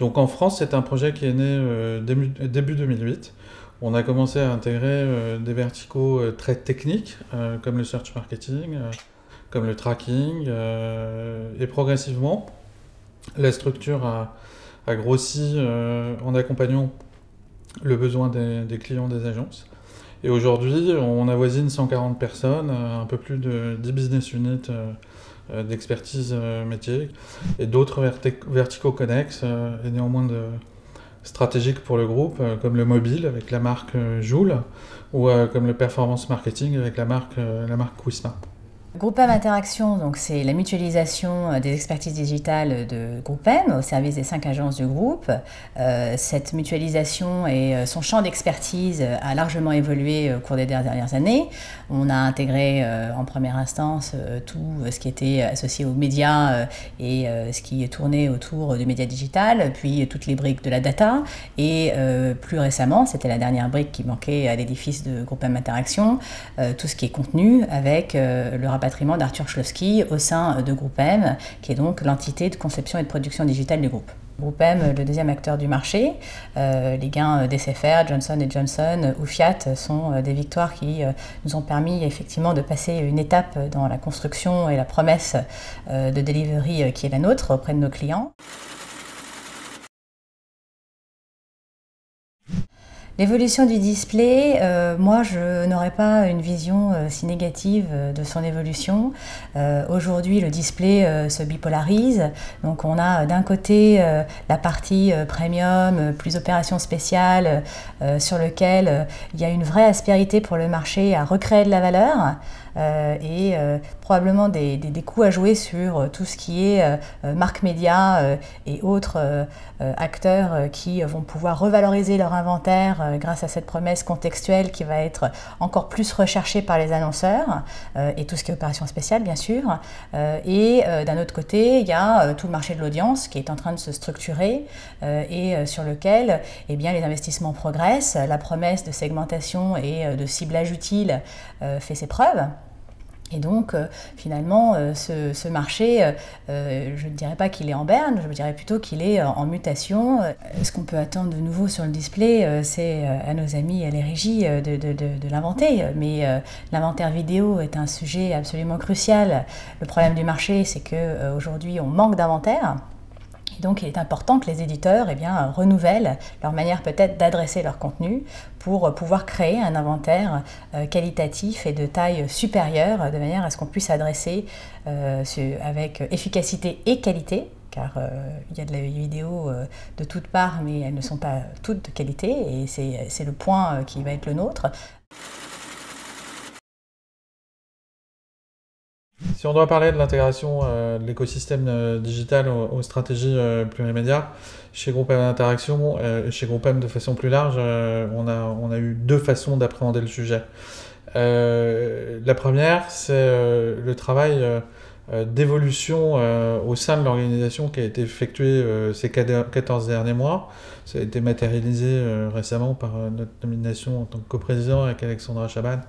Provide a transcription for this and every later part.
Donc en France, c'est un projet qui est né début 2008. On a commencé à intégrer des verticaux très techniques, comme le search marketing, comme le tracking, et progressivement, la structure a grossi en accompagnant le besoin des clients des agences. Et aujourd'hui, on avoisine 140 personnes, un peu plus de 10 business units d'expertise métier, et d'autres verticaux connexes, et néanmoins stratégiques pour le groupe, comme le mobile avec la marque Joule, ou comme le performance marketing avec la marque Quisma. GroupM Interaction, donc c'est la mutualisation des expertises digitales de GroupM au service des 5 agences du groupe. Cette mutualisation et son champ d'expertise a largement évolué au cours des dernières années. On a intégré en première instance tout ce qui était associé aux médias et ce qui tournait autour du média digital, puis toutes les briques de la data. Et plus récemment, c'était la dernière brique qui manquait à l'édifice de GroupM Interaction, tout ce qui est contenu avec le rapatriement d'Arthur Schlosky au sein de GroupM, qui est donc l'entité de conception et de production digitale du groupe. GroupM, le deuxième acteur du marché, les gains d'SFR, Johnson & Johnson ou Fiat sont des victoires qui nous ont permis effectivement de passer une étape dans la construction et la promesse de delivery qui est la nôtre auprès de nos clients. L'évolution du display, moi je n'aurais pas une vision si négative de son évolution. Aujourd'hui le display se bipolarise, donc on a d'un côté la partie premium, plus opérations spéciales, sur lequel il y a une vraie aspérité pour le marché à recréer de la valeur. Et probablement des coûts à jouer sur tout ce qui est marque média et autres acteurs qui vont pouvoir revaloriser leur inventaire grâce à cette promesse contextuelle qui va être encore plus recherchée par les annonceurs et tout ce qui est opération spéciale bien sûr. Et d'un autre côté, il y a tout le marché de l'audience qui est en train de se structurer et sur lequel eh bien, les investissements progressent, la promesse de segmentation et de ciblage utile fait ses preuves. Et donc, finalement, ce marché, je ne dirais pas qu'il est en berne, je dirais plutôt qu'il est en mutation. Ce qu'on peut attendre de nouveau sur le display, c'est à nos amis à les régies de l'inventer. Mais l'inventaire vidéo est un sujet absolument crucial. Le problème du marché, c'est qu'aujourd'hui, on manque d'inventaire. Donc il est important que les éditeurs renouvellent leur manière peut-être d'adresser leur contenu pour pouvoir créer un inventaire qualitatif et de taille supérieure de manière à ce qu'on puisse adresser avec efficacité et qualité, car il y a de la vidéo de toutes parts mais elles ne sont pas toutes de qualité et c'est le point qui va être le nôtre. Si on doit parler de l'intégration de l'écosystème digital aux stratégies plurimédia, chez GroupM Interaction, chez GroupM de façon plus large, on a eu deux façons d'appréhender le sujet. La première, c'est le travail d'évolution au sein de l'organisation qui a été effectué ces 14 derniers mois. Ça a été matérialisé récemment par notre nomination en tant que coprésident avec Alexandra Chaban,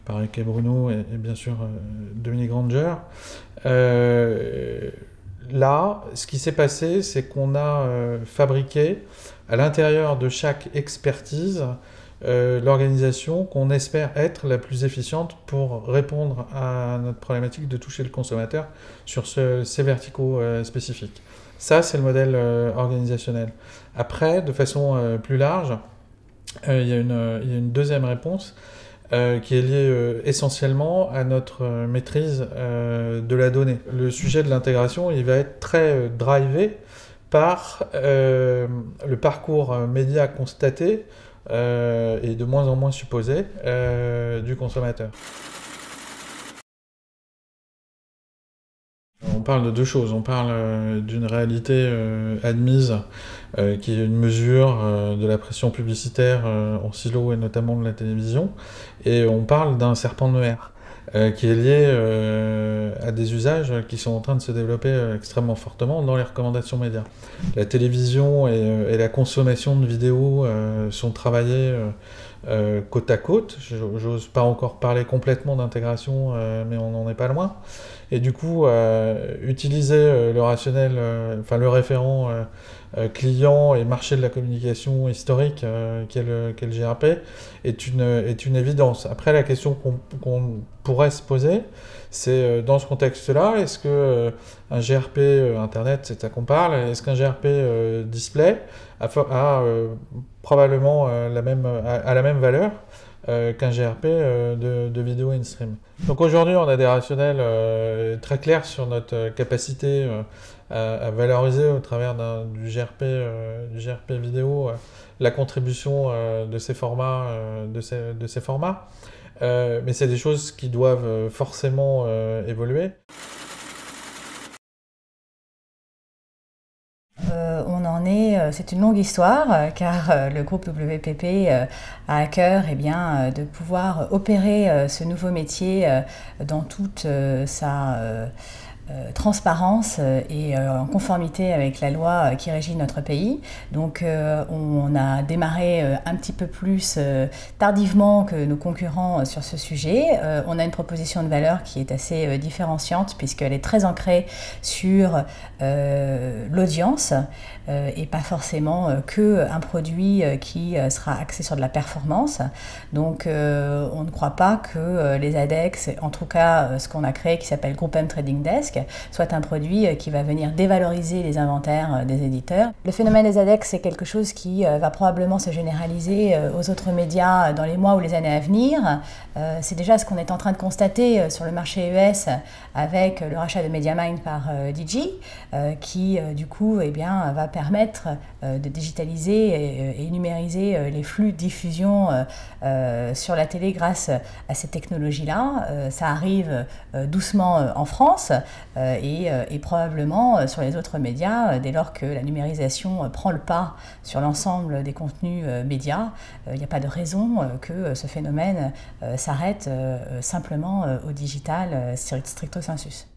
par Eke Bruno et bien sûr Dominique Granger. Là, ce qui s'est passé, c'est qu'on a fabriqué à l'intérieur de chaque expertise l'organisation qu'on espère être la plus efficiente pour répondre à notre problématique de toucher le consommateur sur ces verticaux spécifiques. Ça, c'est le modèle organisationnel. Après, de façon plus large, il y a une deuxième réponse qui est lié essentiellement à notre maîtrise de la donnée. Le sujet de l'intégration, il va être très drivé par le parcours média constaté et de moins en moins supposé du consommateur. On parle de deux choses. On parle d'une réalité admise qui est une mesure de la pression publicitaire en silo et notamment de la télévision. Et on parle d'un serpent de mer qui est lié à des usages qui sont en train de se développer extrêmement fortement dans les recommandations médias. La télévision et la consommation de vidéos sont travaillées côte à côte. J'ose pas encore parler complètement d'intégration, mais on n'en est pas loin. Et du coup, utiliser le rationnel, enfin le référent client et marché de la communication historique qu'est le GRP est une évidence. Après, la question qu'on pourrait se poser, c'est dans ce contexte-là, est-ce que un GRP Internet, c'est ça qu'on parle, est-ce qu'un GRP display a probablement la même valeur qu'un GRP de vidéo in stream. Donc aujourd'hui, on a des rationnels très clairs sur notre capacité à valoriser au travers du GRP vidéo la contribution de ces formats. Mais c'est des choses qui doivent forcément évoluer. C'est une longue histoire, car le groupe WPP a à cœur de pouvoir opérer ce nouveau métier dans toute sa transparence et en conformité avec la loi qui régit notre pays. Donc on a démarré un petit peu plus tardivement que nos concurrents sur ce sujet. On a une proposition de valeur qui est assez différenciante puisqu'elle est très ancrée sur l'audience et pas forcément qu'un produit qui sera axé sur de la performance. Donc on ne croit pas que les ADEX, en tout cas ce qu'on a créé qui s'appelle GroupM Trading Desk, soit un produit qui va venir dévaloriser les inventaires des éditeurs. Le phénomène des ADEX, c'est quelque chose qui va probablement se généraliser aux autres médias dans les mois ou les années à venir. C'est déjà ce qu'on est en train de constater sur le marché US avec le rachat de MediaMind par Digi, qui du coup va permettre de digitaliser et numériser les flux de diffusion sur la télé grâce à ces technologies-là. Ça arrive doucement en France et probablement sur les autres médias, dès lors que la numérisation prend le pas sur l'ensemble des contenus médias, il n'y a pas de raison que ce phénomène s'arrête simplement au digital stricto sensus.